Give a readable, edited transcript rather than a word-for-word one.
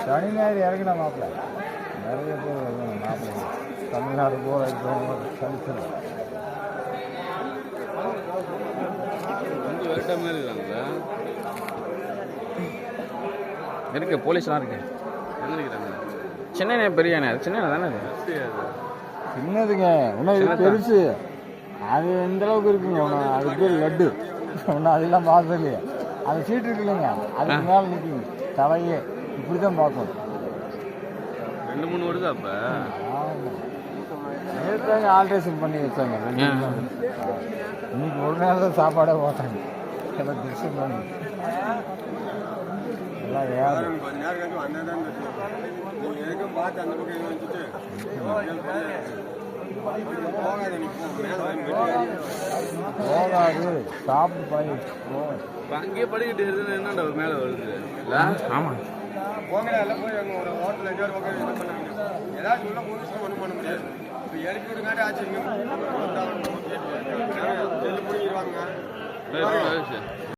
சனி ஞாயிறு இறங்கினா மாப்பிள்ள நிறைய பேர் வருவாங்க. மாப்பிள்ளை தமிழ்நாடு போகிற கழிச்சல் கொஞ்சம் வேட்ட மாதிரி இருக்காங்களா? இருக்கு, போலீஸ்லாம் இருக்கு. எங்கே இருக்கிறாங்க? சென்னை பெரியானே, அது சென்னை தானே அது சின்னதுங்க. இன்னும் இது பெருசு. அது எந்த அளவுக்கு இருக்குங்க. ஒன்று அது பேர் லட்டு. ஒன்றும் அதெல்லாம் பார்த்தது இல்லையா? அது சீட்டு இருக்கு இல்லைங்க, அதுக்கு மேலே நிற்குங்க தலையே. இப்படி தான் பார்க்கணும். 2-3 வருதா அப்போ? ஆமாம், நேற்றாங்க ஆல்ட்ரேஷன் பண்ணி வச்சாங்க. இன்னைக்கு ஒரு நாள் தான் சாப்பாடே போட்டாங்க. எல்லாம் டிஸ்டன் பண்ணி எல்லாம் ஏறு. போகாது, சாப்பிட்டு போய் அங்கேயே படிக்கிட்டு இருக்குது. என்னடா மேலே வருது இல்லை? ஆமாம், போங்கடா எல்லாம் போய் அங்கே ஒரு ஹோட்டல் எங்கேயாவது உட்காந்து இது பண்ணாங்க. ஏதாச்சும் உள்ள போலீஸ்லாம் ஒன்றும் பண்ண முடியாது. இப்போ இறக்கி விடுங்காட்டி ஆச்சு. இங்கே செல்லு பிடிங்கிடுவாங்க.